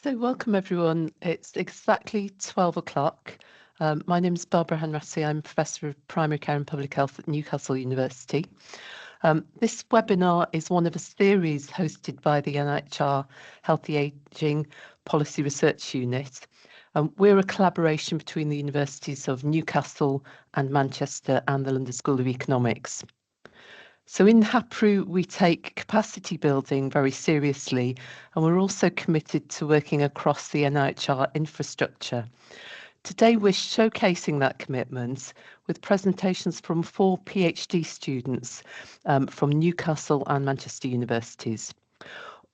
So welcome everyone. It's exactly 12 o'clock. My name is Barbara Hanratty. I'm Professor of Primary Care and Public Health at Newcastle University. This webinar is one of a series hosted by the NIHR Healthy Ageing Policy Research Unit. We're a collaboration between the universities of Newcastle and Manchester and the London School of Economics. So in HAPRU, we take capacity building very seriously, and we're also committed to working across the NIHR infrastructure. Today, we're showcasing that commitment with presentations from 4 PhD students from Newcastle and Manchester universities.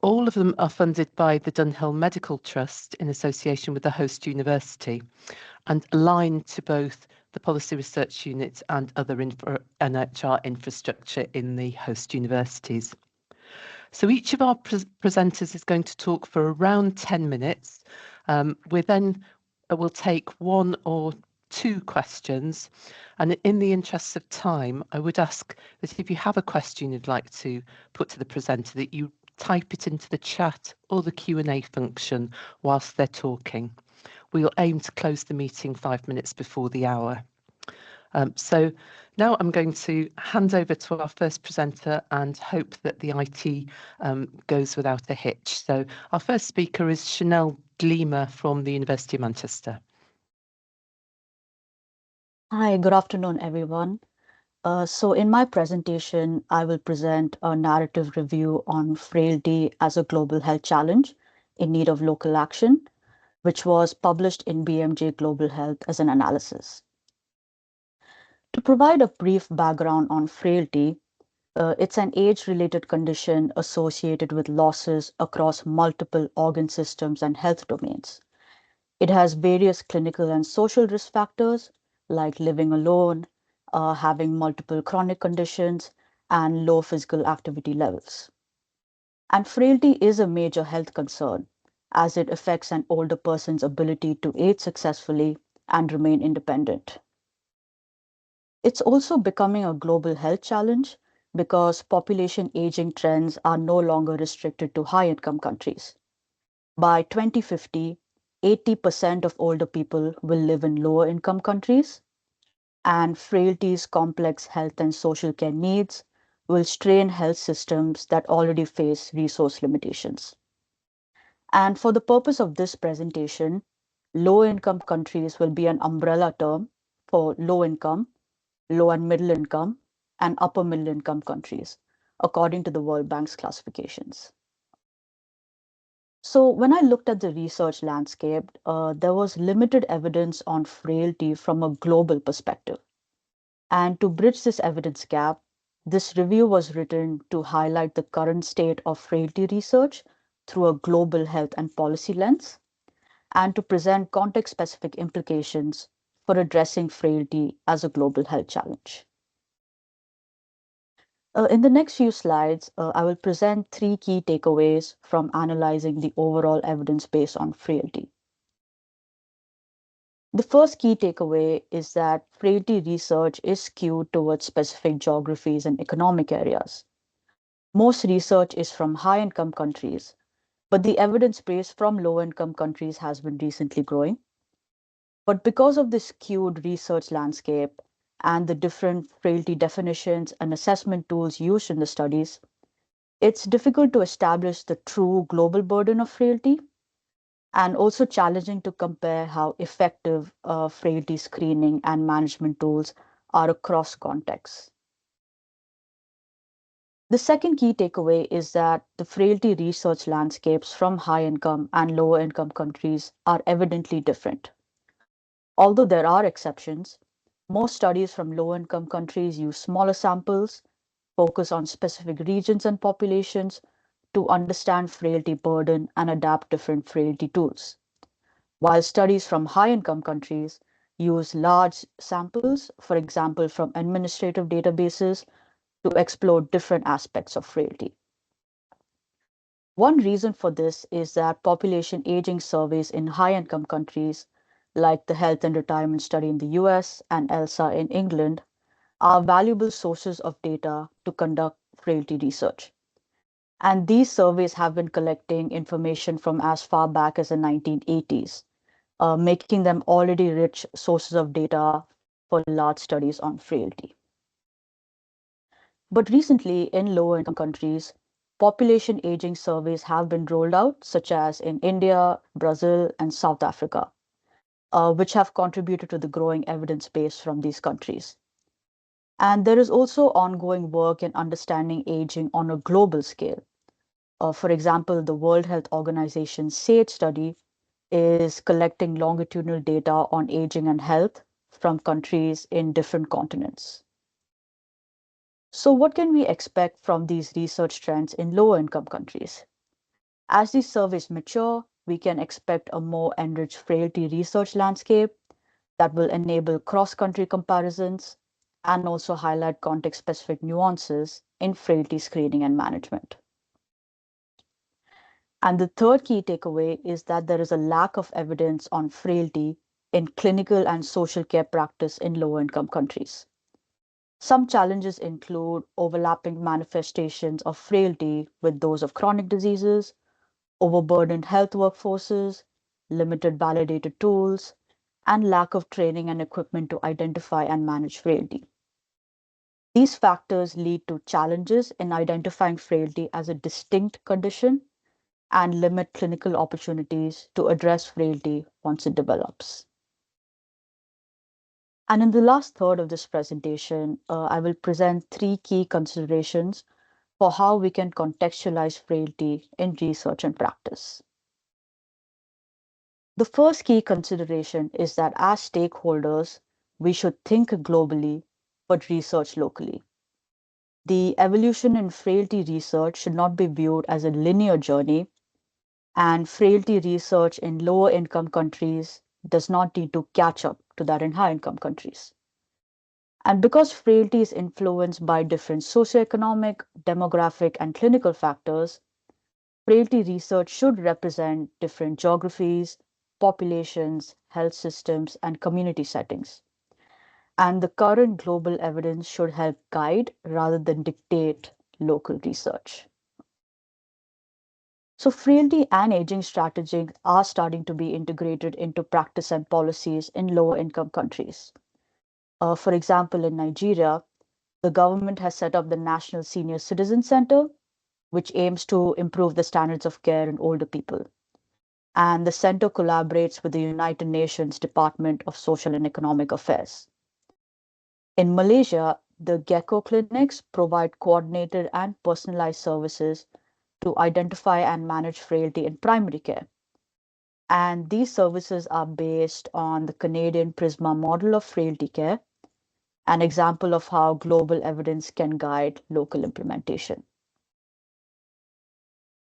All of them are funded by the Dunhill Medical Trust in association with the host university and aligned to both the Policy Research Unit and other NIHR infrastructure in the host universities. So each of our presenters is going to talk for around 10 minutes. We then will take 1 or 2 questions. And in the interest of time, I would ask that if you have a question you'd like to put to the presenter, that you type it into the chat or the Q&A function whilst they're talking. We'll aim to close the meeting 5 minutes before the hour. So now I'm going to hand over to our first presenter and hope that the IT goes without a hitch. So our first speaker is Chanel Gleamer from the University of Manchester. Hi, good afternoon, everyone. So in my presentation, I will present a narrative review on frailty as a global health challenge in need of local action, which was published in BMJ Global Health as an analysis. To provide a brief background on frailty, it's an age-related condition associated with losses across multiple organ systems and health domains. It has various clinical and social risk factors like living alone, having multiple chronic conditions, and low physical activity levels. And frailty is a major health concern as it affects an older person's ability to age successfully and remain independent. It's also becoming a global health challenge because population aging trends are no longer restricted to high-income countries. By 2050, 80% of older people will live in lower income countries, and frailty's complex health and social care needs will strain health systems that already face resource limitations. And for the purpose of this presentation, low income countries will be an umbrella term for low income, low and middle income, and upper middle income countries, according to the World Bank's classifications. So when I looked at the research landscape, there was limited evidence on frailty from a global perspective. And to bridge this evidence gap, this review was written to highlight the current state of frailty research through a global health and policy lens, and to present context-specific implications for addressing frailty as a global health challenge. In the next few slides, I will present 3 key takeaways from analyzing the overall evidence base on frailty. The first key takeaway is that frailty research is skewed towards specific geographies and economic areas. Most research is from high-income countries, but the evidence base from low-income countries has been recently growing. But because of this skewed research landscape and the different frailty definitions and assessment tools used in the studies, it's difficult to establish the true global burden of frailty, and also challenging to compare how effective frailty screening and management tools are across contexts. The second key takeaway is that the frailty research landscapes from high-income and lower-income countries are evidently different. Although there are exceptions, most studies from low-income countries use smaller samples, focus on specific regions and populations to understand frailty burden and adapt different frailty tools, while studies from high-income countries use large samples, for example, from administrative databases, to explore different aspects of frailty. One reason for this is that population aging surveys in high-income countries, like the Health and Retirement Study in the US and ELSA in England, are valuable sources of data to conduct frailty research. And these surveys have been collecting information from as far back as the 1980s, making them already rich sources of data for large studies on frailty. But recently, in lower income countries, population aging surveys have been rolled out, such as in India, Brazil, and South Africa, which have contributed to the growing evidence base from these countries. And there is also ongoing work in understanding aging on a global scale. For example, the World Health Organization's SAGE study is collecting longitudinal data on aging and health from countries in different continents. So, what can we expect from these research trends in lower income countries? As these surveys mature, we can expect a more enriched frailty research landscape that will enable cross country comparisons and also highlight context specific nuances in frailty screening and management. And the third key takeaway is that there is a lack of evidence on frailty in clinical and social care practice in low income countries. Some challenges include overlapping manifestations of frailty with those of chronic diseases, overburdened health workforces, limited validated tools, and lack of training and equipment to identify and manage frailty. These factors lead to challenges in identifying frailty as a distinct condition and limit clinical opportunities to address frailty once it develops. And in the last third of this presentation, I will present three key considerations for how we can contextualize frailty in research and practice. The first key consideration is that as stakeholders, we should think globally but research locally. The evolution in frailty research should not be viewed as a linear journey, and frailty research in lower income countries does not need to catch up to that in high income countries. And because frailty is influenced by different socioeconomic, demographic, and clinical factors, frailty research should represent different geographies, populations, health systems, and community settings. And the current global evidence should help guide rather than dictate local research. So, frailty and aging strategies are starting to be integrated into practice and policies in lower income countries. For example, in Nigeria, the government has set up the National Senior Citizen Center, which aims to improve the standards of care in older people. And the center collaborates with the United Nations Department of Social and Economic Affairs. In Malaysia, the Gecko clinics provide coordinated and personalized services to identify and manage frailty in primary care. And these services are based on the Canadian Prisma model of frailty care, an example of how global evidence can guide local implementation.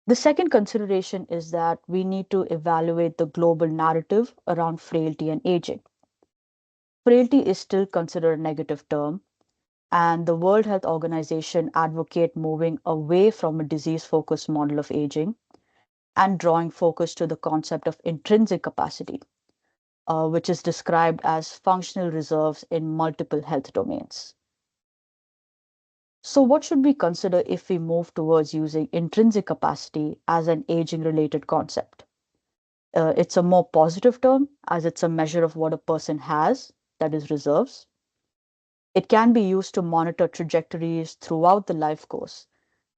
The second consideration is that we need to evaluate the global narrative around frailty and aging. Frailty is still considered a negative term, and the World Health Organization advocate moving away from a disease-focused model of aging and drawing focus to the concept of intrinsic capacity, which is described as functional reserves in multiple health domains. So, what should we consider if we move towards using intrinsic capacity as an aging related concept? It's a more positive term as it's a measure of what a person has, that is, reserves. It can be used to monitor trajectories throughout the life course,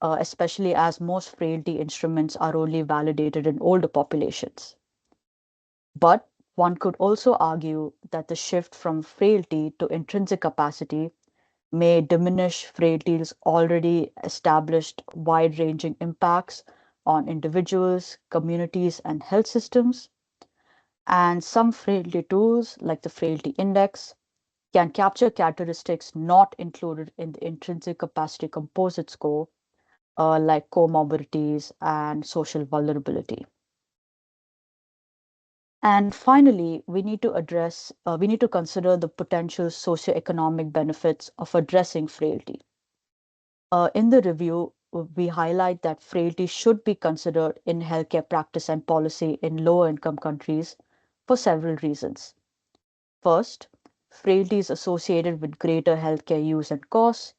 especially as most frailty instruments are only validated in older populations. But one could also argue that the shift from frailty to intrinsic capacity may diminish frailty's already established wide ranging impacts on individuals, communities, and health systems. And some frailty tools, like the Frailty Index, can capture characteristics not included in the intrinsic capacity composite score, like comorbidities and social vulnerability. And finally, we need to consider the potential socioeconomic benefits of addressing frailty. In the review, we highlight that frailty should be considered in healthcare practice and policy in lower income countries for several reasons. First, frailty is associated with greater healthcare use and costs,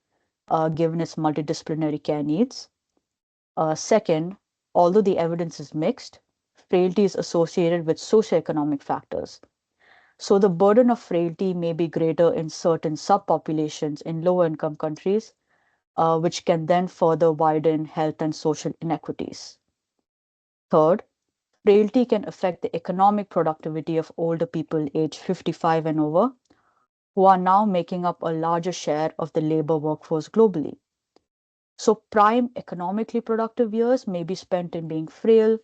given its multidisciplinary care needs. Second, although the evidence is mixed, frailty is associated with socioeconomic factors. So the burden of frailty may be greater in certain subpopulations in low-income countries, which can then further widen health and social inequities. Third, frailty can affect the economic productivity of older people aged 55 and over, who are now making up a larger share of the labor workforce globally. So prime economically productive years may be spent in being frail,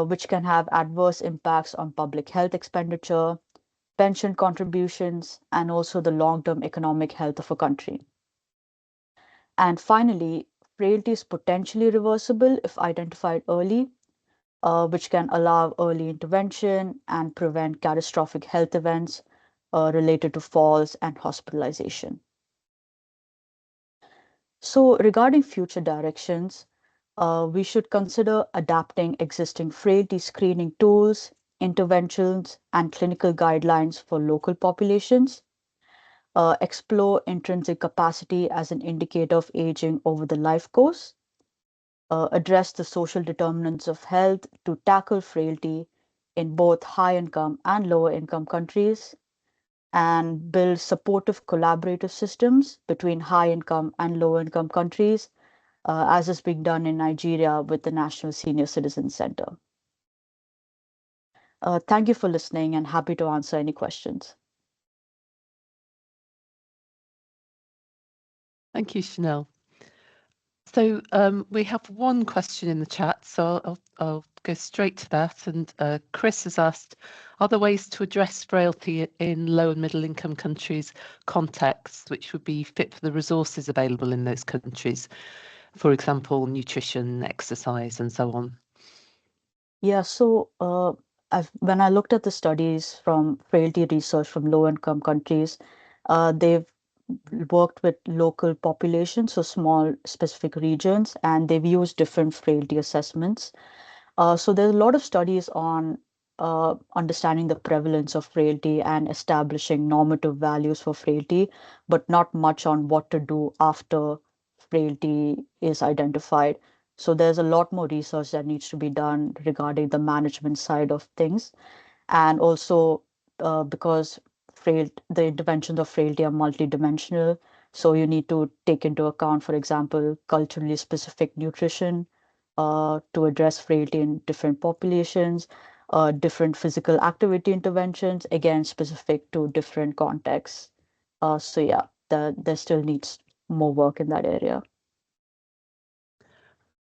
which can have adverse impacts on public health expenditure, pension contributions, and also the long-term economic health of a country. And finally, frailty is potentially reversible if identified early, which can allow early intervention and prevent catastrophic health events related to falls and hospitalization. So regarding future directions, we should consider adapting existing frailty screening tools, interventions, and clinical guidelines for local populations. Explore intrinsic capacity as an indicator of aging over the life course. Address the social determinants of health to tackle frailty in both high-income and lower-income countries, and build supportive collaborative systems between high-income and low-income countries, as is being done in Nigeria with the National Senior Citizen Center. Thank you for listening and happy to answer any questions. Thank you, Chanel. So we have one question in the chat, so I'll go straight to that. And Chris has asked, are there ways to address frailty in low and middle income countries contexts which would be fit for the resources available in those countries? For example, nutrition, exercise, and so on. Yeah, so when I looked at the studies from frailty research from low-income countries, they've worked with local populations, so small specific regions, and they've used different frailty assessments. So there's a lot of studies on understanding the prevalence of frailty and establishing normative values for frailty, but not much on what to do after frailty is identified. So there's a lot more research that needs to be done regarding the management side of things. And also because the interventions of frailty are multidimensional, so you need to take into account, for example, culturally specific nutrition to address frailty in different populations, different physical activity interventions, again, specific to different contexts. So yeah, there still needs more work in that area.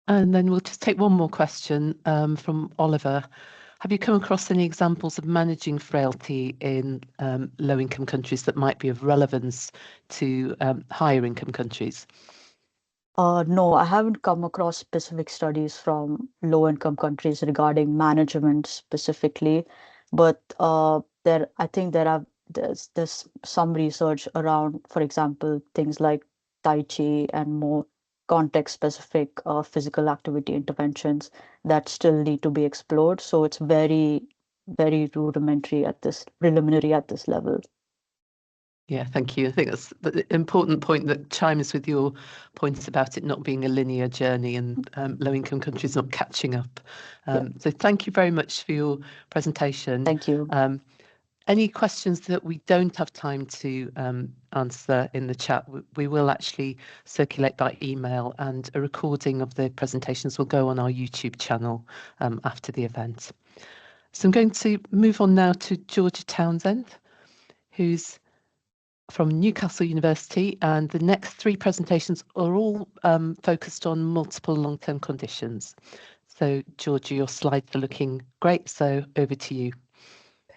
And then we'll just take one more question from Oliver. Have you come across any examples of managing frailty in low-income countries that might be of relevance to higher income countries? No, I haven't come across specific studies from low-income countries regarding management specifically, but I think there's some research around, for example, things like Tai Chi and more context-specific physical activity interventions that still need to be explored. So it's very, very preliminary at this level. Yeah, thank you. I think that's the important point that chimes with your points about it not being a linear journey and low-income countries not catching up. So thank you very much for your presentation. Thank you. Any questions that we don't have time to answer in the chat, we will actually circulate by email, and a recording of the presentations will go on our YouTube channel after the event. So I'm going to move on now to Georgia Townsend, who's from Newcastle University, and the next three presentations are all focused on multiple long-term conditions. So Georgia, your slides are looking great, so over to you.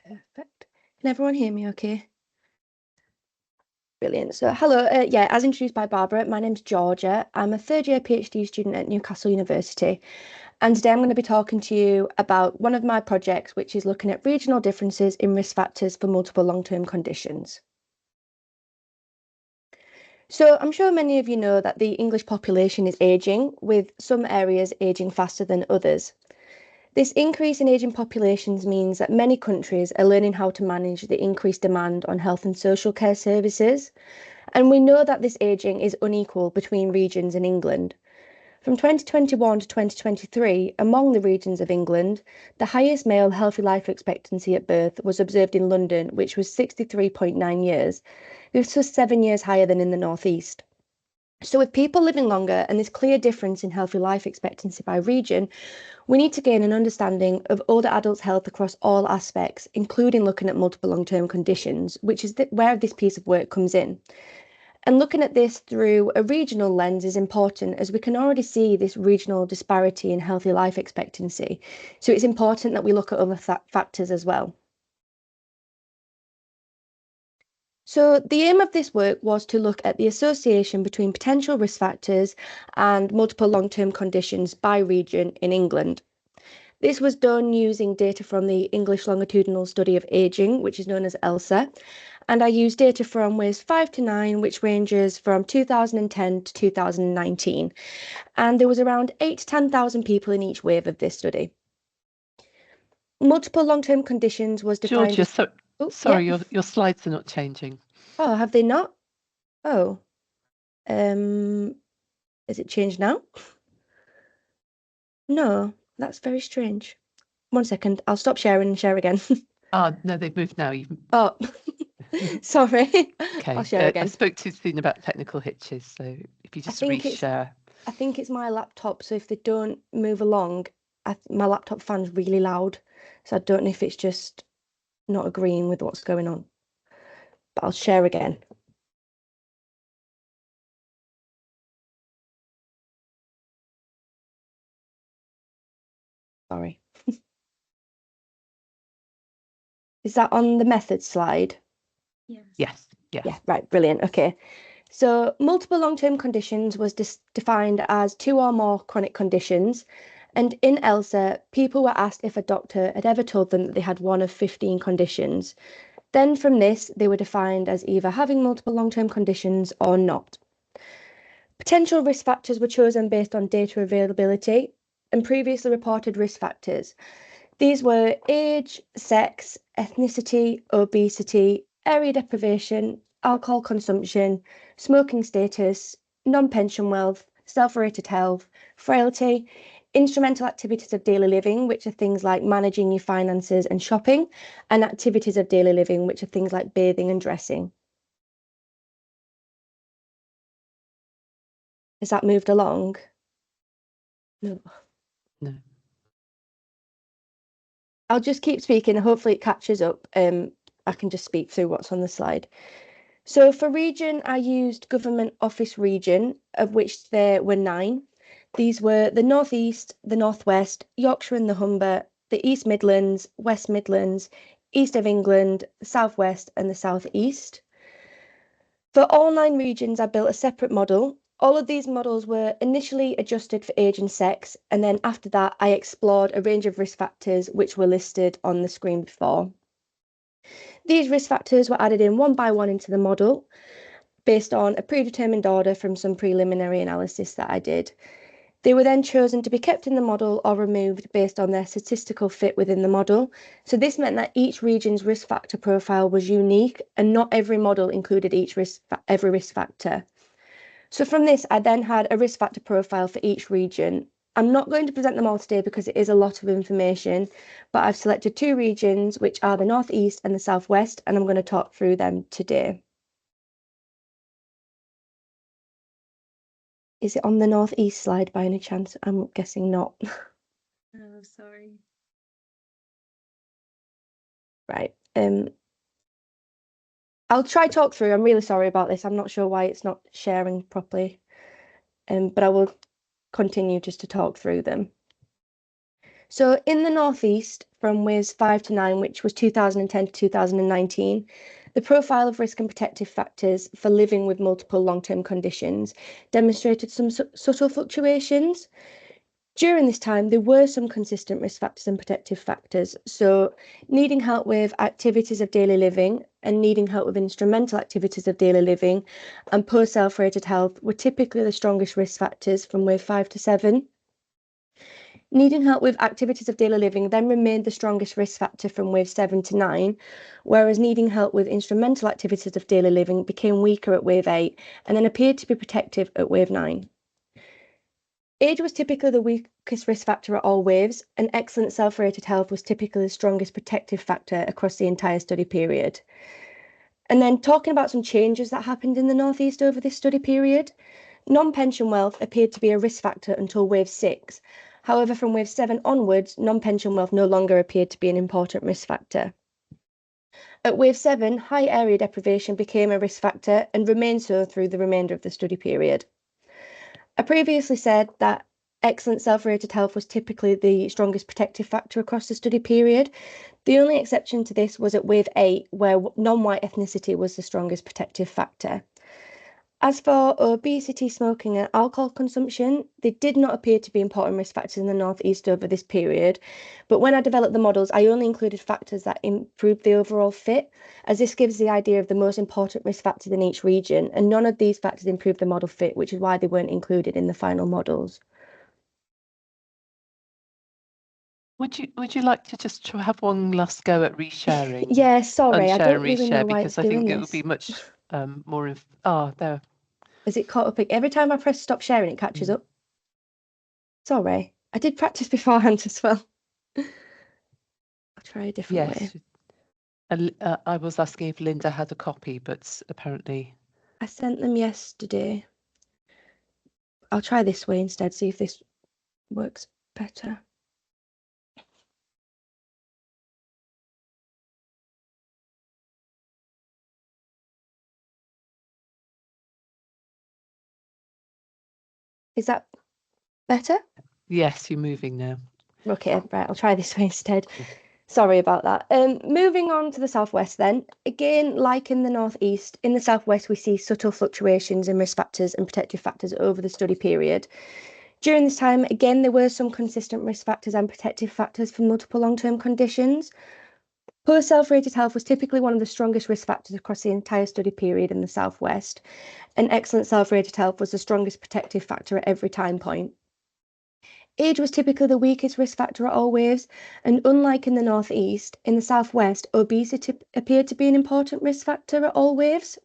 Perfect. Can everyone hear me okay? Brilliant. So hello, as introduced by Barbara, my name's Georgia. I'm a third year PhD student at Newcastle University. And today I'm going to be talking to you about one of my projects, which is looking at regional differences in risk factors for multiple long-term conditions. So I'm sure many of you know that the English population is ageing, with some areas ageing faster than others. This increase in ageing populations means that many countries are learning how to manage the increased demand on health and social care services. And we know that this ageing is unequal between regions in England. From 2021 to 2023, among the regions of England, the highest male healthy life expectancy at birth was observed in London, which was 63.9 years. This was 7 years higher than in the North East. So with people living longer and this clear difference in healthy life expectancy by region, we need to gain an understanding of older adults' health across all aspects, including looking at multiple long-term conditions, which is where this piece of work comes in. And looking at this through a regional lens is important, as we can already see this regional disparity in healthy life expectancy. So it's important that we look at other factors as well. So the aim of this work was to look at the association between potential risk factors and multiple long-term conditions by region in England. This was done using data from the English Longitudinal Study of Ageing, which is known as ELSA, and I used data from WIS 5 to 9, which ranges from 2010 to 2019, and there was around 8 to 10,000 people in each wave of this study. Multiple long-term conditions was defined. Georgia, sorry, yeah. your slides are not changing. Oh, have they not? Oh, is it changed now? No, that's very strange. 1 second, I'll stop sharing and share again. No, they've moved now. Oh, sorry. Okay, I'll share again. I spoke too soon about technical hitches, so if you just reshare. I think it's my laptop, so if they don't move along, my laptop fan's really loud, so I don't know if it's just not agreeing with what's going on. But I'll share again. Sorry. Is that on the method slide? Yes. Yeah, right, brilliant. Okay. So multiple long-term conditions was defined as 2 or more chronic conditions. And in ELSA, people were asked if a doctor had ever told them that they had one of 15 conditions. Then from this, they were defined as either having multiple long-term conditions or not. Potential risk factors were chosen based on data availability and previously reported risk factors. These were age, sex, ethnicity, obesity, area deprivation, alcohol consumption, smoking status, non-pension wealth, self-rated health, frailty, instrumental activities of daily living, which are things like managing your finances and shopping, and activities of daily living, which are things like bathing and dressing. Has that moved along? No. I'll just keep speaking. Hopefully it catches up. I can just speak through what's on the slide. So for region, I used Government Office region, of which there were 9. These were the North East, the North West, Yorkshire and the Humber, the East Midlands, West Midlands, East of England, the South West and the South East. For all 9 regions, I built a separate model. All of these models were initially adjusted for age and sex, and then after that, I explored a range of risk factors which were listed on the screen before. These risk factors were added in one by one into the model based on a predetermined order from some preliminary analysis that I did. They were then chosen to be kept in the model or removed based on their statistical fit within the model. So this meant that each region's risk factor profile was unique and not every model included every risk factor. So from this, I then had a risk factor profile for each region. I'm not going to present them all today because it is a lot of information, but I've selected 2 regions, which are the North East and the South West, and I'm going to talk through them today. Is it on the North East slide by any chance? I'm guessing not. Oh, sorry. Right. I'll try talk through. I'm really sorry about this. I'm not sure why it's not sharing properly, but I will continue just to talk through them. So in the North East, from WIS 5 to 9, which was 2010 to 2019, the profile of risk and protective factors for living with multiple long-term conditions demonstrated some subtle fluctuations. During this time, there were some consistent risk factors and protective factors. So needing help with activities of daily living and needing help with instrumental activities of daily living and poor self-rated health were typically the strongest risk factors from WIS 5 to 7. Needing help with activities of daily living then remained the strongest risk factor from WIS 7 to 9, whereas needing help with instrumental activities of daily living became weaker at WIS 8 and then appeared to be protective at WIS 9. Age was typically the weakest risk factor at all waves, and excellent self-rated health was typically the strongest protective factor across the entire study period. And then talking about some changes that happened in the North East over this study period, non-pension wealth appeared to be a risk factor until wave 6. However, from wave 7 onwards, non-pension wealth no longer appeared to be an important risk factor. At wave 7, high area deprivation became a risk factor and remained so through the remainder of the study period. I previously said that excellent self-rated health was typically the strongest protective factor across the study period. The only exception to this was at wave 8, where non-white ethnicity was the strongest protective factor. As for obesity, smoking and alcohol consumption, they did not appear to be important risk factors in the North East over this period. But when I developed the models, I only included factors that improved the overall fit, as this gives the idea of the most important risk factors in each region, and none of these factors improved the model fit, which is why they weren't included in the final models. Would you like to just have one last go at resharing? Yeah, sorry, I Unshare don't and really know reshare, why because it's I doing think it this. would be much more. There. Is it caught up? Every time I press stop sharing, it catches up. Sorry, I did practice beforehand as well. I'll try a different way. I was asking if Linda had a copy, but apparently I sent them yesterday. I'll try this way instead, see if this works better. Is that better? yes, you're moving now. Okay, right, I'll try this way instead. Sorry about that. Moving on to the southwest then. Again, like in the northeast, in the southwest we see subtle fluctuations in risk factors and protective factors over the study period. During this time, again, there were some consistent risk factors and protective factors for multiple long-term conditions. Poor self-rated health was typically one of the strongest risk factors across the entire study period in the southwest, and excellent self-rated health was the strongest protective factor at every time point. Age was typically the weakest risk factor at all waves, and unlike in the northeast, in the southwest, obesity appeared to be an important risk factor at all waves.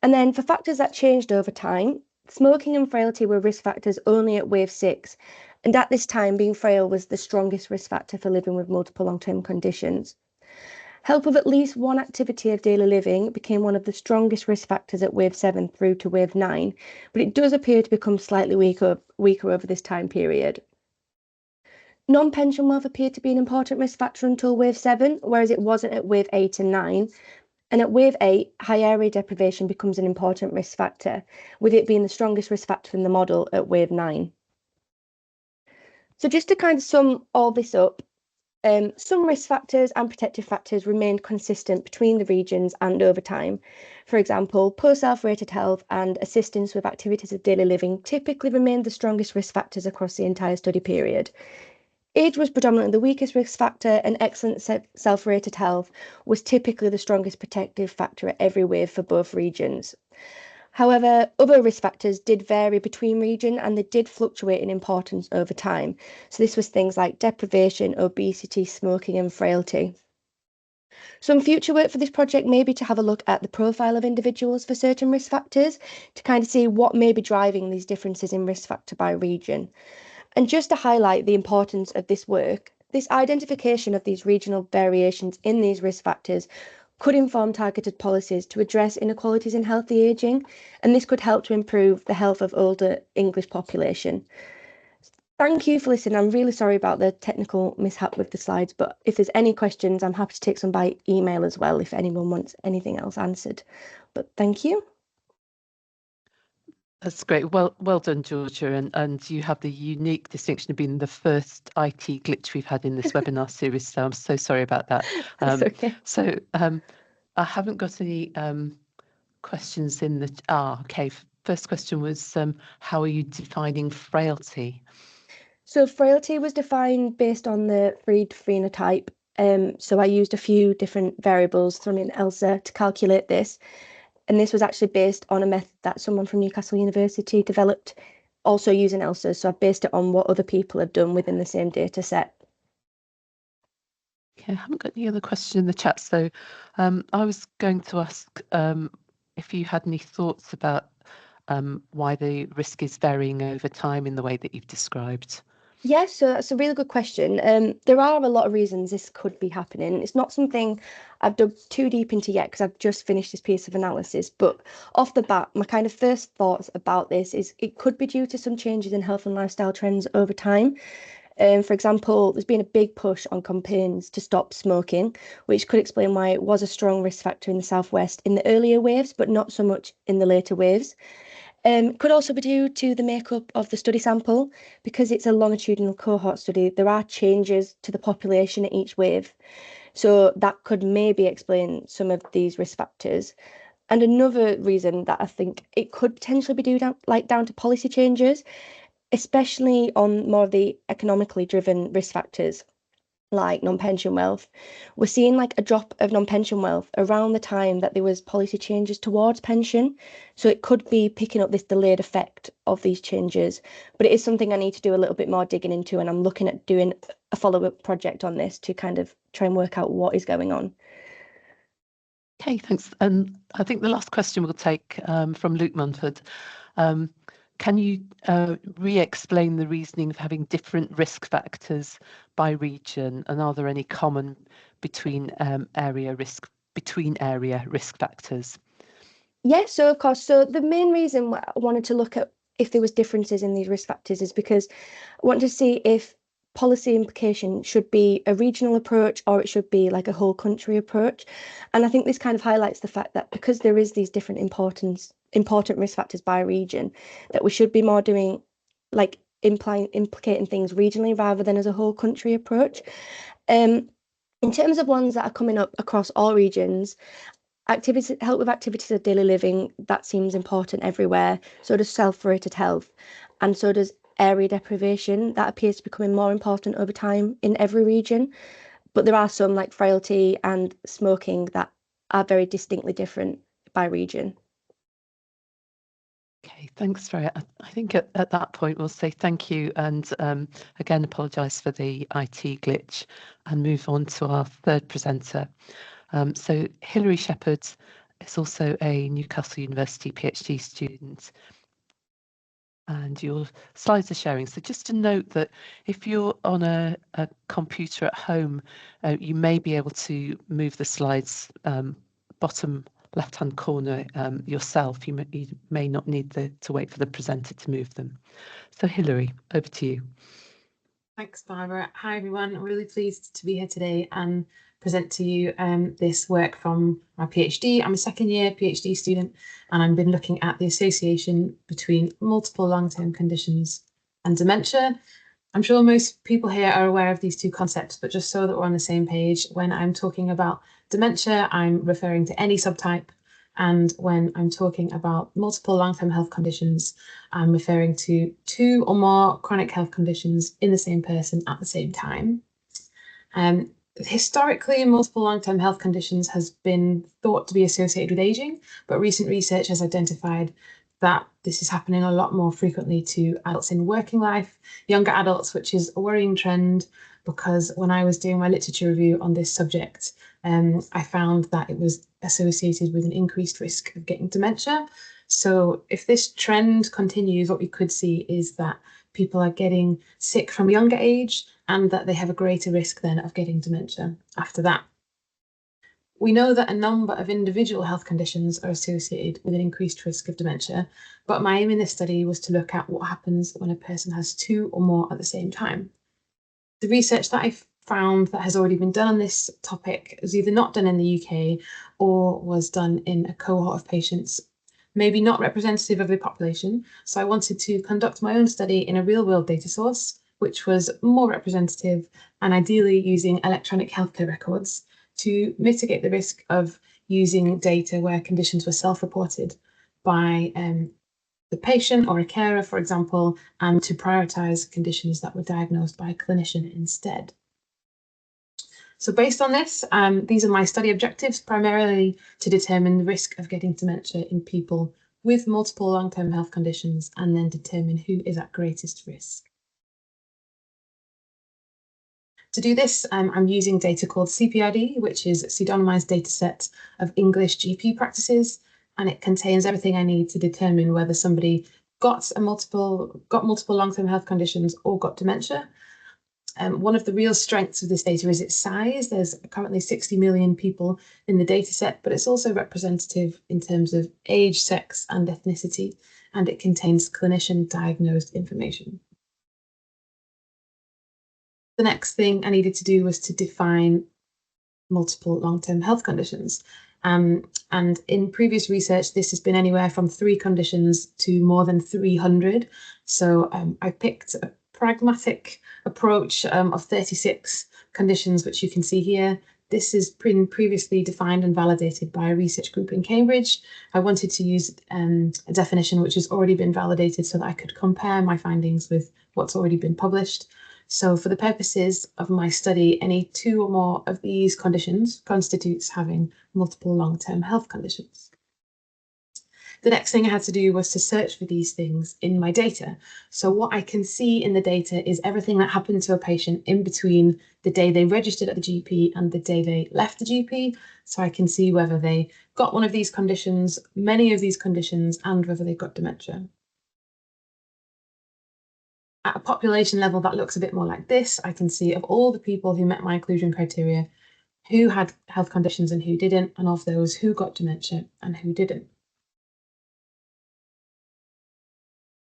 And then for factors that changed over time, smoking and frailty were risk factors only at wave 6, and at this time, being frail was the strongest risk factor for living with multiple long-term conditions. Help with at least one activity of daily living became one of the strongest risk factors at wave 7 through to wave 9, but it does appear to become slightly weaker over this time period. Non-pension wealth appeared to be an important risk factor until wave 7, whereas it wasn't at wave 8 and 9. And at wave 8, high area deprivation becomes an important risk factor, with it being the strongest risk factor in the model at wave 9. So just to kind of sum all this up, some risk factors and protective factors remained consistent between the regions and over time. For example, poor self-rated health and assistance with activities of daily living typically remained the strongest risk factors across the entire study period. Age was predominantly the weakest risk factor, and excellent self-rated health was typically the strongest protective factor at every wave for both regions. However, other risk factors did vary between region and they did fluctuate in importance over time. So this was things like deprivation, obesity, smoking and frailty. Some future work for this project may be to have a look at the profile of individuals for certain risk factors to kind of see what may be driving these differences in risk factor by region. And just to highlight the importance of this work, this identification of these regional variations in these risk factors could inform targeted policies to address inequalities in healthy ageing, and this could help to improve the health of older English population. Thank you for listening. I'm really sorry about the technical mishap with the slides, but if there's any questions, I'm happy to take some by email as well if anyone wants anything else answered. But thank you. That's great. Well done, Georgia. And you have the unique distinction of being the first IT glitch we've had in this webinar series. So I'm so sorry about that. That's okay. So I haven't got any questions in the. Okay. First question was, how are you defining frailty? So frailty was defined based on the Fried phenotype. So I used a few different variables thrown in ELSA to calculate this. And this was actually based on a method that someone from Newcastle University developed, also using ELSA. So I've based it on what other people have done within the same data set. Okay, I haven't got any other question in the chat. So I was going to ask if you had any thoughts about why the risk is varying over time in the way that you've described? Yes, so that's a really good question. There are a lot of reasons this could be happening. It's not something I've dug too deep into yet because I've just finished this piece of analysis. But off the bat, my kind of first thoughts about this is it could be due to some changes in health and lifestyle trends over time. For example, there's been a big push on campaigns to stop smoking, which could explain why it was a strong risk factor in the Southwest in the earlier waves, but not so much in the later waves. Could also be due to the makeup of the study sample. Because it's a longitudinal cohort study, there are changes to the population at each wave. So that could maybe explain some of these risk factors. And another reason that I think it could potentially be down to policy changes, especially on more of the economically driven risk factors like non-pension wealth. We're seeing like a drop of non-pension wealth around the time that there was policy changes towards pension. So it could be picking up this delayed effect of these changes. But it is something I need to do a little bit more digging into, and I'm looking at doing a follow-up project on this to kind of try and work out what is going on. Okay, thanks. And I think the last question we'll take from Luke Munford. Can you re-explain the reasoning of having different risk factors by region, and are there any common between area risk factors? Yeah, so of course. So the main reason I wanted to look at if there was differences in these risk factors is because I want to see if policy implication should be a regional approach or it should be like a whole country approach. And I think this kind of highlights the fact that because there is these different important risk factors by region, that we should be more doing like implicating things regionally rather than as a whole country approach. In terms of ones that are coming up across all regions, help with activities of daily living, that seems important everywhere. So does self-rated health, and so does area deprivation. That appears to be becoming more important over time in every region. But there are some like frailty and smoking that are very distinctly different by region. Okay, thanks, Freya. I think at that point we'll say thank you and again apologise for the IT glitch and move on to our third presenter. So Hilary Shepherd is also a Newcastle University PhD student, and your slides are sharing. So just to note that if you're on a computer at home, you may be able to move the slides bottom left-hand corner yourself. You may not need to wait for the presenter to move them. So Hilary, over to you. Thanks, Barbara. Hi, everyone. I'm really pleased to be here today and present to you this work from my PhD. I'm a second-year PhD student, and I've been looking at the association between multiple long-term conditions and dementia. I'm sure most people here are aware of these two concepts, but just so that we're on the same page, when I'm talking about dementia, I'm referring to any subtype. And when I'm talking about multiple long-term health conditions, I'm referring to two or more chronic health conditions in the same person at the same time. Historically, multiple long-term health conditions has been thought to be associated with aging, but recent research has identified that this is happening a lot more frequently to adults in working life, younger adults, which is a worrying trend because when I was doing my literature review on this subject, I found that it was associated with an increased risk of getting dementia. So if this trend continues, what we could see is that people are getting sick from a younger age and that they have a greater risk then of getting dementia after that. We know that a number of individual health conditions are associated with an increased risk of dementia, but my aim in this study was to look at what happens when a person has two or more at the same time. The research that I found that has already been done on this topic was either not done in the UK or was done in a cohort of patients, maybe not representative of the population. So I wanted to conduct my own study in a real-world data source, which was more representative and ideally using electronic healthcare records to mitigate the risk of using data where conditions were self-reported by the patient or a carer, for example, and to prioritise conditions that were diagnosed by a clinician instead. So based on this, these are my study objectives, primarily to determine the risk of getting dementia in people with multiple long-term health conditions and then determine who is at greatest risk. To do this, I'm using data called CPRD, which is a pseudonymised data set of English GP practices. and it contains everything I need to determine whether somebody got multiple long-term health conditions or got dementia. One of the real strengths of this data is its size. There's currently 60 million people in the data set, but it's also representative in terms of age, sex, and ethnicity, and it contains clinician-diagnosed information. The next thing I needed to do was to define multiple long-term health conditions. And in previous research, this has been anywhere from 3 conditions to more than 300. So I picked a pragmatic approach of 36 conditions, which you can see here. This has been previously defined and validated by a research group in Cambridge. I wanted to use a definition which has already been validated so that I could compare my findings with what's already been published. So for the purposes of my study, any 2 or more of these conditions constitutes having multiple long-term health conditions. The next thing I had to do was to search for these things in my data. So what I can see in the data is everything that happened to a patient in between the day they registered at the GP and the day they left the GP. So I can see whether they got one of these conditions, many of these conditions, and whether they got dementia. At a population level, that looks a bit more like this. I can see of all the people who met my inclusion criteria, who had health conditions and who didn't, and of those who got dementia and who didn't.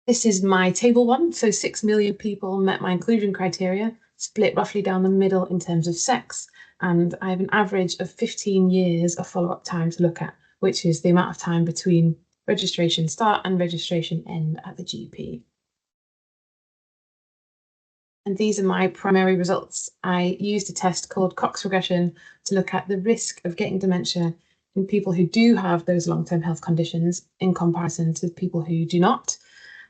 This is my table 1. So 6 million people met my inclusion criteria, split roughly down the middle in terms of sex. And I have an average of 15 years of follow-up time to look at, which is the amount of time between registration start and registration end at the GP. And these are my primary results. I used a test called Cox regression to look at the risk of getting dementia in people who do have those long-term health conditions in comparison to people who do not.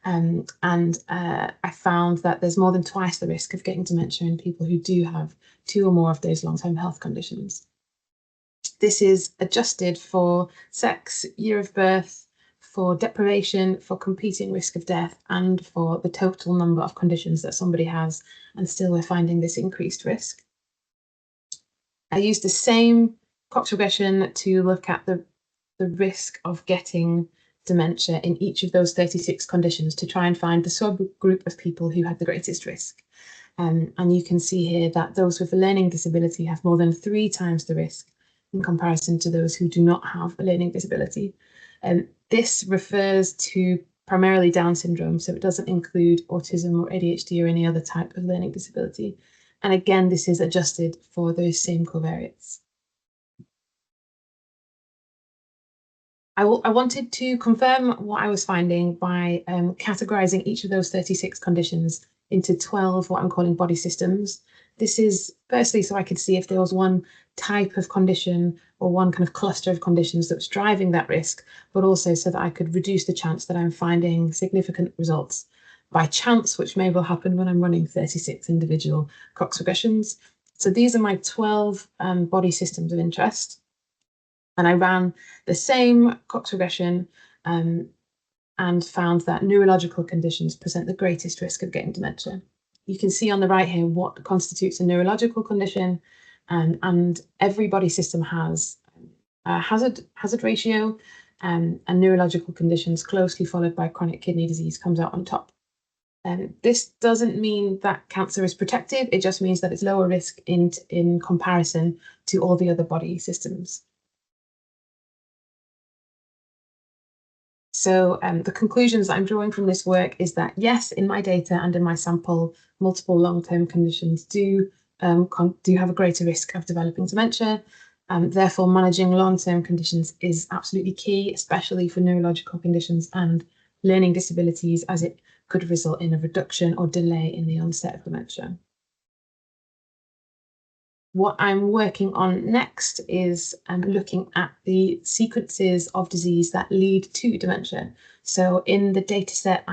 I found that there's more than twice the risk of getting dementia in people who do have 2 or more of those long-term health conditions. This is adjusted for sex, year of birth, for deprivation, for competing risk of death, and for the total number of conditions that somebody has, and still we're finding this increased risk. I used the same Cox regression to look at the risk of getting dementia in each of those 36 conditions to try and find the subgroup of people who had the greatest risk. And you can see here that those with a learning disability have more than 3 times the risk in comparison to those who do not have a learning disability. This refers to primarily Down syndrome, so it doesn't include autism or ADHD or any other type of learning disability. And again, this is adjusted for those same covariates. I wanted to confirm what I was finding by categorizing each of those 36 conditions into 12 what I'm calling body systems. This is firstly so I could see if there was one type of condition or one kind of cluster of conditions that was driving that risk, but also so that I could reduce the chance that I'm finding significant results by chance, which may well happen when I'm running 36 individual Cox regressions. So these are my 12 body systems of interest. And I ran the same Cox regression and found that neurological conditions present the greatest risk of getting dementia. You can see on the right here what constitutes a neurological condition, and every body system has a hazard ratio, and neurological conditions closely followed by chronic kidney disease comes out on top. This doesn't mean that cancer is protected, it just means that it's lower risk in comparison to all the other body systems. So the conclusions I'm drawing from this work is that, yes, in my data and in my sample, multiple long-term conditions do have a greater risk of developing dementia. Therefore, managing long-term conditions is absolutely key, especially for neurological conditions and learning disabilities, as it could result in a reduction or delay in the onset of dementia. What I'm working on next is looking at the sequences of disease that lead to dementia. So in the data set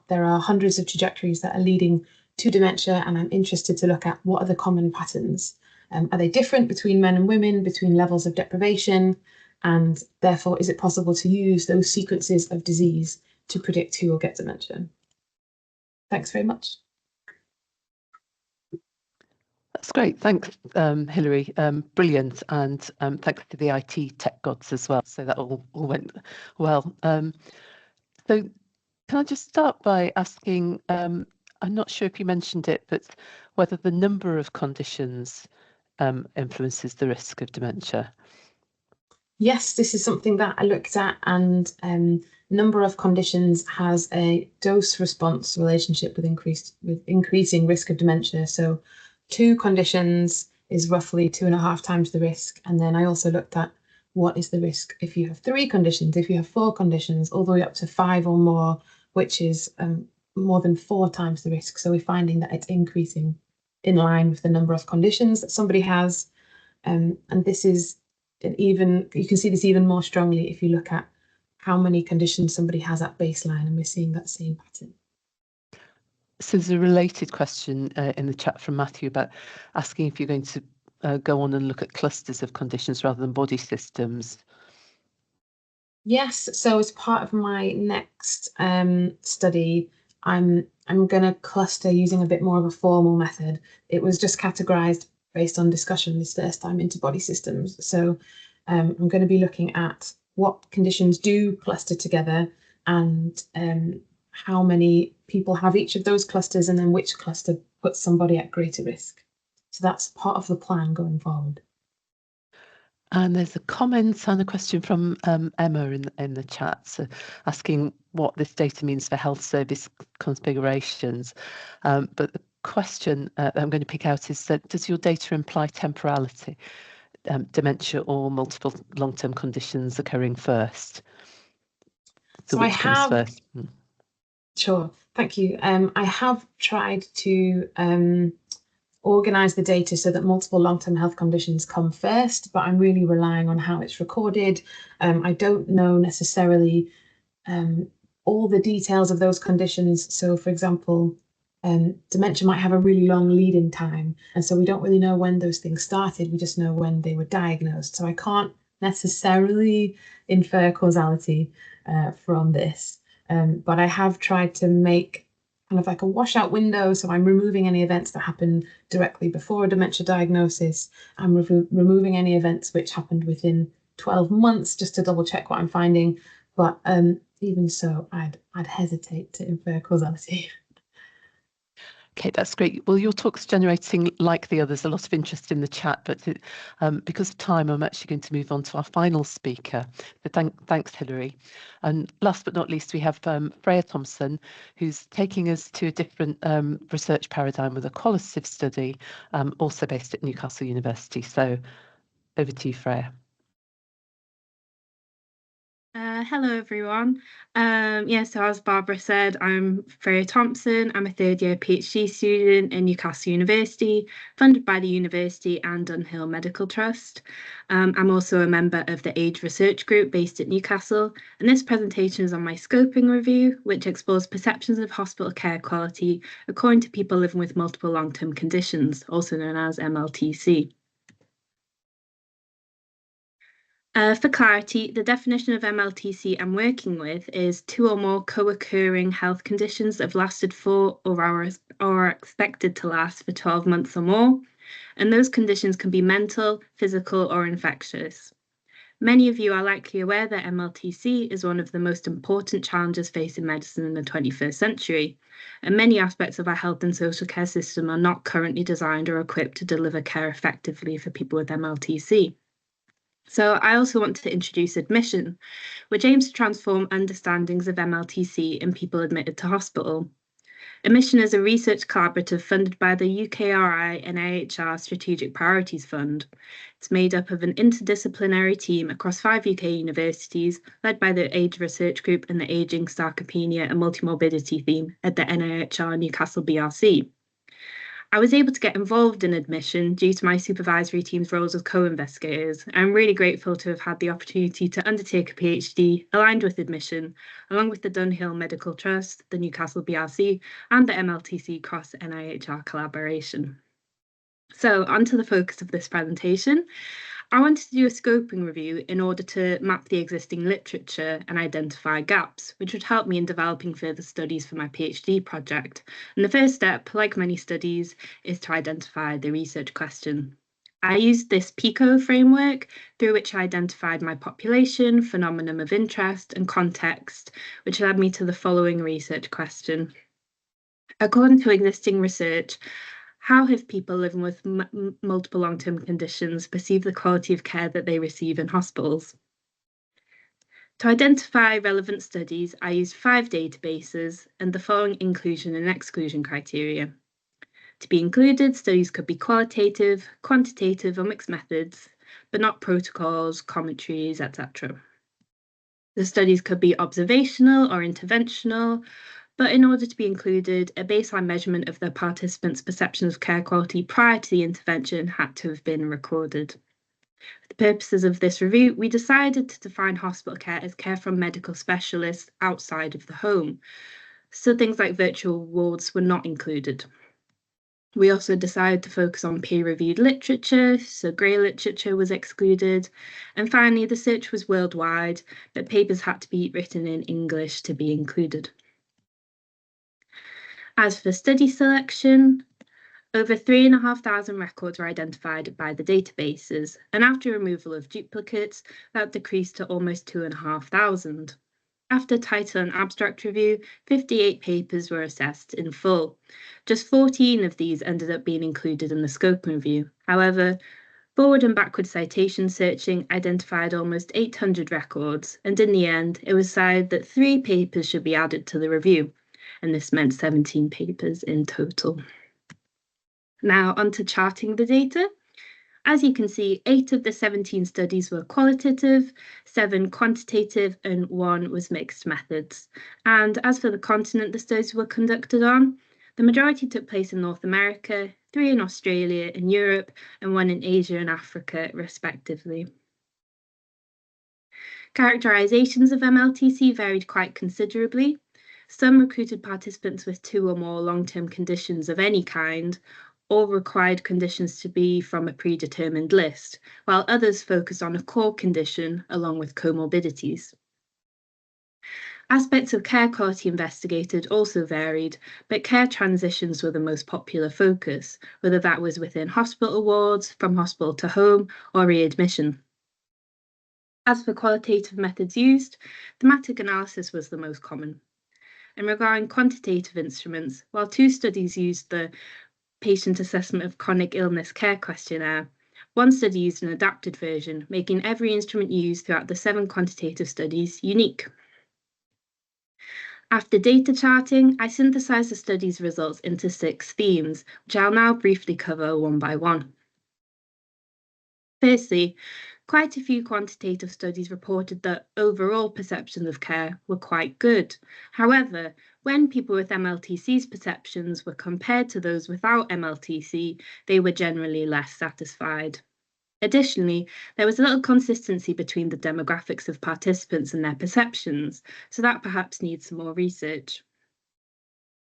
there are hundreds of trajectories that are leading to dementia, and I'm interested to look at what are the common patterns. Are they different between men and women, between levels of deprivation, and therefore is it possible to use those sequences of disease to predict who will get dementia? Thanks very much. That's great. great. Thanks, Hilary. Brilliant. And thanks to the IT tech gods as well. So that all went well. So can I just start by asking, I'm not sure if you mentioned it, but whether the number of conditions influences the risk of dementia? Yes, this is something that I looked at, and number of conditions has a dose-response relationship with increasing risk of dementia. So 2 conditions is roughly 2.5 times the risk. And then I also looked at what is the risk if you have 3 conditions, if you have 4 conditions, all the way up to 5 or more, which is more than 4 times the risk. So we're finding that it's increasing in line with the number of conditions that somebody has. And this is you can see this even more strongly if you look at how many conditions somebody has at baseline, and we're seeing that same pattern. So there's a related question in the chat from Matthew about asking if you're going to go on and look at clusters of conditions rather than body systems. Yes, so as part of my next study, I'm going to cluster using a bit more of a formal method. It was just categorized based on discussion this first time into body systems. So I'm going to be looking at what conditions do cluster together, and how many people have each of those clusters, and then which cluster puts somebody at greater risk. So that's part of the plan going forward. And there's a comment and a question from Emma in the chat, so asking what this data means for health service configurations. But the question that I'm going to pick out is that does your data imply temporality, dementia or multiple long-term conditions occurring first? So which comes first? Sure, thank you. I have tried to organise the data so that multiple long-term health conditions come first, but I'm really relying on how it's recorded. I don't know necessarily all the details of those conditions. So, for example, dementia might have a really long lead-in time, and so we don't really know when those things started. We just know when they were diagnosed. So I can't necessarily infer causality from this, but I have tried to make kind of like a washout window. So I'm removing any events that happen directly before a dementia diagnosis. I'm removing any events which happened within 12 months just to double check what I'm finding. But even so, I'd hesitate to infer causality. Okay, that's great. Well, your talk's generating, like the others, a lot of interest in the chat, but because of time, I'm actually going to move on to our final speaker. So thanks, Hilary. And last but not least, we have Freya Thompson, who's taking us to a different research paradigm with a qualitative study, also based at Newcastle University. So over to you, Freya. Hello everyone. So as Barbara said, I'm Freya Thompson. I'm a third year PhD student in Newcastle University, funded by the university and Dunhill Medical Trust. I'm also a member of the Age Research Group based at Newcastle, and this presentation is on my scoping review, which explores perceptions of hospital care quality according to people living with multiple long-term conditions, also known as MLTC. For clarity, the definition of MLTC I'm working with is 2 or more co-occurring health conditions that have lasted for or are expected to last for 12 months or more, and those conditions can be mental, physical, or infectious. Many of you are likely aware that MLTC is one of the most important challenges facing medicine in the 21st century, and many aspects of our health and social care system are not currently designed or equipped to deliver care effectively for people with MLTC. So I also want to introduce Admission, which aims to transform understandings of MLTC in people admitted to hospital. Admission is a research collaborative funded by the UKRI and NIHR Strategic Priorities Fund. It's made up of an interdisciplinary team across 5 UK universities, led by the Age Research Group and the Ageing, Sarcopenia and Multimorbidity theme at the NIHR Newcastle BRC. I was able to get involved in Admission due to my supervisory team's roles as co-investigators. I'm really grateful to have had the opportunity to undertake a PhD aligned with Admission, along with the Dunhill Medical Trust, the Newcastle BRC, and the MLTC Cross NIHR collaboration. So, onto the focus of this presentation. I wanted to do a scoping review in order to map the existing literature and identify gaps, which would help me in developing further studies for my PhD project. And the first step, like many studies, is to identify the research question. I used this PICO framework through which I identified my population, phenomenon of interest, and context, which led me to the following research question. According to existing research, how have people living with multiple long-term conditions perceived the quality of care that they receive in hospitals? To identify relevant studies, I used 5 databases and the following inclusion and exclusion criteria. To be included, studies could be qualitative, quantitative, or mixed methods, but not protocols, commentaries, etc. The studies could be observational or interventional, but in order to be included, a baseline measurement of the participants' perception of care quality prior to the intervention had to have been recorded. For the purposes of this review, we decided to define hospital care as care from medical specialists outside of the home, so things like virtual wards were not included. We also decided to focus on peer-reviewed literature, so grey literature was excluded. And finally, the search was worldwide, but papers had to be written in English to be included. As for study selection, over 3,500 records were identified by the databases, and after removal of duplicates, that decreased to almost 2,500. After title and abstract review, 58 papers were assessed in full. Just 14 of these ended up being included in the scope review. However, forward and backward citation searching identified almost 800 records, and in the end, it was decided that 3 papers should be added to the review, and this meant 17 papers in total. Now, on to charting the data. As you can see, 8 of the 17 studies were qualitative, 7 quantitative, and 1 was mixed methods. And as for the continent the studies were conducted on, the majority took place in North America, 3 in Australia and Europe, and 1 in Asia and Africa, respectively. Characterizations of MLTC varied quite considerably. Some recruited participants with 2 or more long-term conditions of any kind, or required conditions to be from a predetermined list, while others focused on a core condition along with comorbidities. Aspects of care quality investigated also varied, but care transitions were the most popular focus, whether that was within hospital wards, from hospital to home, or readmission. As for qualitative methods used, thematic analysis was the most common. And regarding quantitative instruments, while 2 studies used the Patient Assessment of Chronic Illness Care Questionnaire, 1 study used an adapted version, making every instrument used throughout the 7 quantitative studies unique. After data charting, I synthesized the study's results into 6 themes, which I'll now briefly cover one by one. Firstly, quite a few quantitative studies reported that overall perceptions of care were quite good. However, when people with MLTC's perceptions were compared to those without MLTC, they were generally less satisfied. Additionally, there was a little consistency between the demographics of participants and their perceptions, so that perhaps needs some more research.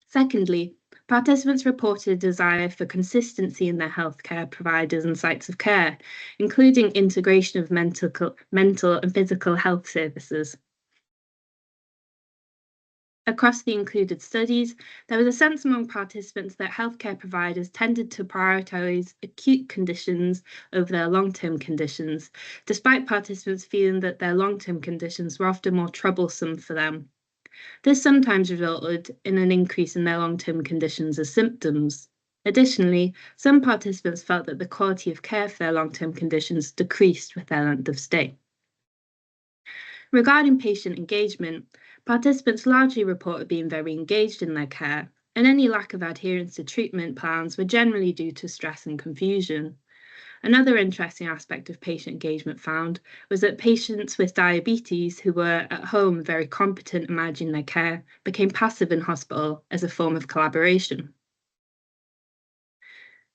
Secondly, participants reported a desire for consistency in their healthcare providers and sites of care, including integration of mental and physical health services. Across the included studies, there was a sense among participants that healthcare providers tended to prioritise acute conditions over their long-term conditions, despite participants feeling that their long-term conditions were often more troublesome for them. This sometimes resulted in an increase in their long-term conditions as symptoms. Additionally, some participants felt that the quality of care for their long-term conditions decreased with their length of stay. Regarding patient engagement, participants largely reported being very engaged in their care, and any lack of adherence to treatment plans were generally due to stress and confusion. Another interesting aspect of patient engagement found was that patients with diabetes who were at home very competent in managing their care became passive in hospital as a form of collaboration.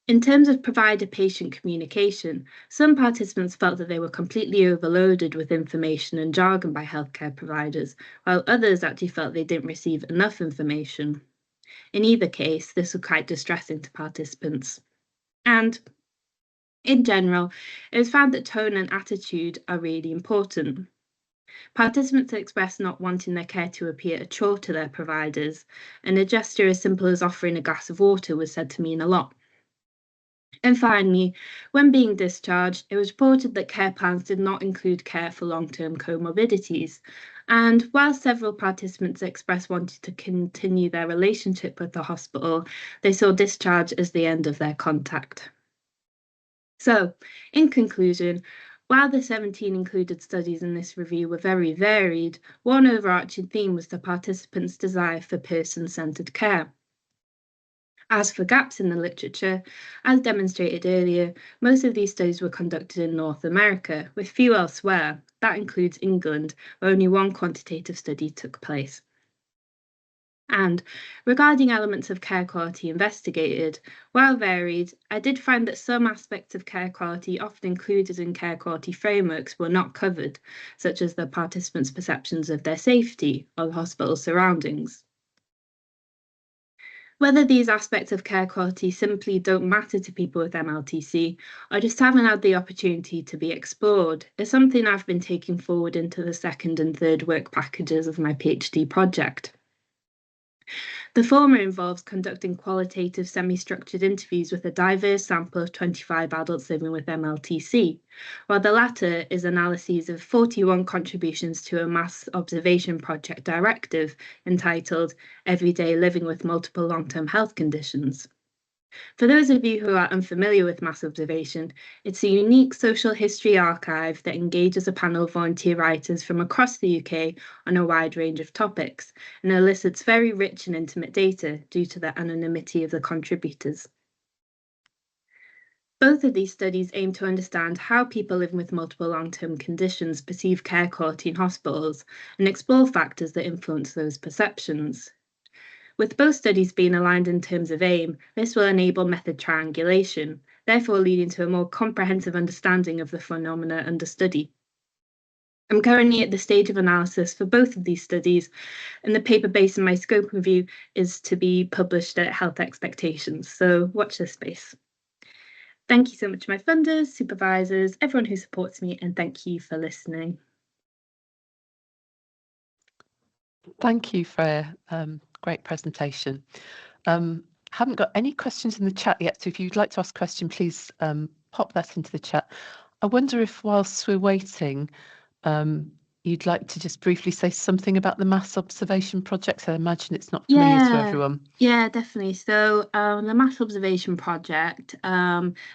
In terms of provider-patient communication, some participants felt that they were completely overloaded with information and jargon by healthcare providers, while others actually felt they didn't receive enough information. In either case, this was quite distressing to participants. And In general, it was found that tone and attitude are really important. Participants expressed not wanting their care to appear a chore to their providers, and a gesture as simple as offering a glass of water was said to mean a lot. And finally, when being discharged, it was reported that care plans did not include care for long-term comorbidities. And while several participants expressed wanting to continue their relationship with the hospital, they saw discharge as the end of their contact. So, in conclusion, while the 17 included studies in this review were very varied, one overarching theme was the participants' desire for person-centred care. As for gaps in the literature, as demonstrated earlier, most of these studies were conducted in North America, with few elsewhere. That includes England, where only one quantitative study took place. And regarding elements of care quality investigated, while varied, I did find that some aspects of care quality often included in care quality frameworks were not covered, such as the participants' perceptions of their safety or the hospital surroundings. Whether these aspects of care quality simply don't matter to people with MLTC or just haven't had the opportunity to be explored is something I've been taking forward into the second and third work packages of my PhD project. The former involves conducting qualitative semi-structured interviews with a diverse sample of 25 adults living with MLTC, while the latter is analyses of 41 contributions to a mass observation project directive entitled Everyday Living with Multiple Long-Term Health Conditions. For those of you who are unfamiliar with mass observation, it's a unique social history archive that engages a panel of volunteer writers from across the UK on a wide range of topics and elicits very rich and intimate data due to the anonymity of the contributors. Both of these studies aim to understand how people living with multiple long-term conditions perceive care quality in hospitals and explore factors that influence those perceptions. With both studies being aligned in terms of aim, this will enable method triangulation, therefore leading to a more comprehensive understanding of the phenomena under study. I'm currently at the stage of analysis for both of these studies, and the paper based on my scope review is to be published at Health Expectations, so watch this space. Thank you so much to my funders, supervisors, everyone who supports me, and thank you for listening. Thank you, Freya. Great presentation. Haven't got any questions in the chat yet, so if you'd like to ask a question, please pop that into the chat. I wonder if whilst we're waiting, you'd like to just briefly say something about the mass observation project. I imagine it's not familiar to everyone. Yeah, definitely. So the mass observation project, they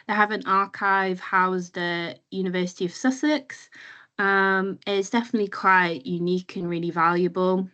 have an archive housed at University of Sussex. It's definitely quite unique and really valuable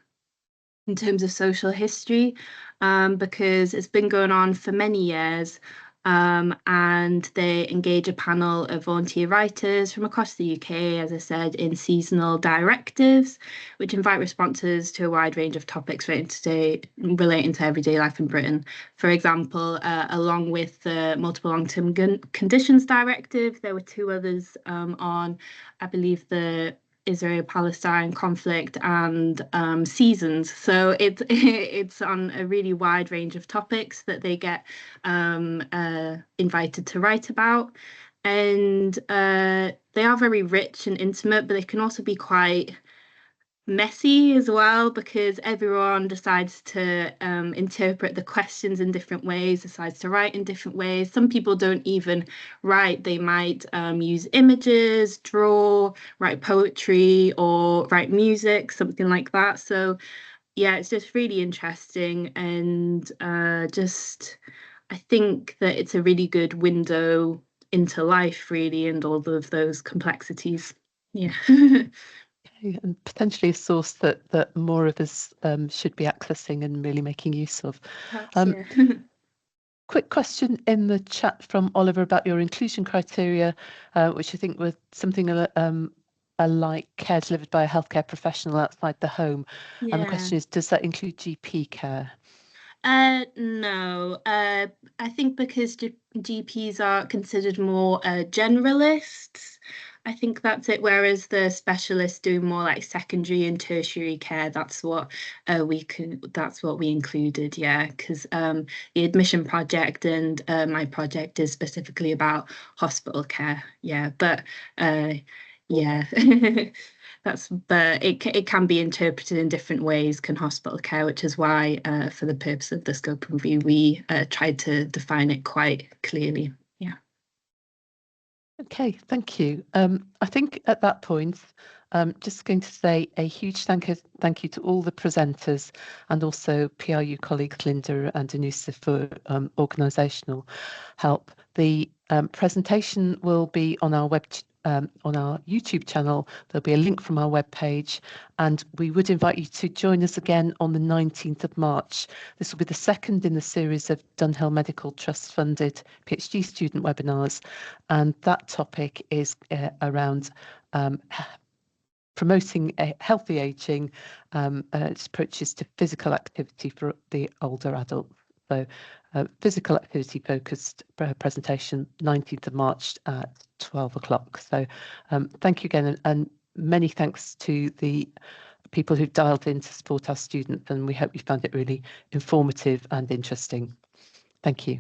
in terms of social history, because it's been going on for many years, and they engage a panel of volunteer writers from across the UK, as I said, in seasonal directives, which invite responses to a wide range of topics relating to everyday life in Britain. For example, along with the Multiple Long-Term Conditions Directive, there were two others on, I believe, the Israel-Palestine conflict and seasons. So it's on a really wide range of topics that they get invited to write about. And they are very rich and intimate, but they can also be quite messy as well, because everyone decides to interpret the questions in different ways, decides to write in different ways. Some people don't even write. They might use images, draw, write poetry, or write music, something like that. So yeah, it's just really interesting, and I think that it's a really good window into life, really, and all of those complexities. Yeah. And potentially a source that more of us should be accessing and really making use of. Perhaps, Quick question in the chat from Oliver about your inclusion criteria, which I think was something like care delivered by a healthcare professional outside the home. And the question is, does that include GP care? No, I think because GPs are considered more generalists, I think that's it. Whereas the specialists do more like secondary and tertiary care, that's what we included, yeah, because the admission project and my project is specifically about hospital care, yeah, but yeah. But it can be interpreted in different ways, can hospital care, which is why for the purpose of the scope review we tried to define it quite clearly. Yeah. Okay, thank you. I think at that point, just going to say a huge thank you to all the presenters and also PRU colleagues Linda and Anusa for organisational help. The presentation will be on our on our YouTube channel. There'll be a link from our webpage, and we would invite you to join us again on the 19th of March. This will be the second in the series of Dunhill Medical Trust funded PhD student webinars, and that topic is around promoting a healthy ageing, approaches to physical activity for the older adults. So physical activity focused presentation 19th of March at 12 o'clock. So thank you again, and many thanks to the people who've dialed in to support our students, and we hope you found it really informative and interesting. Thank you.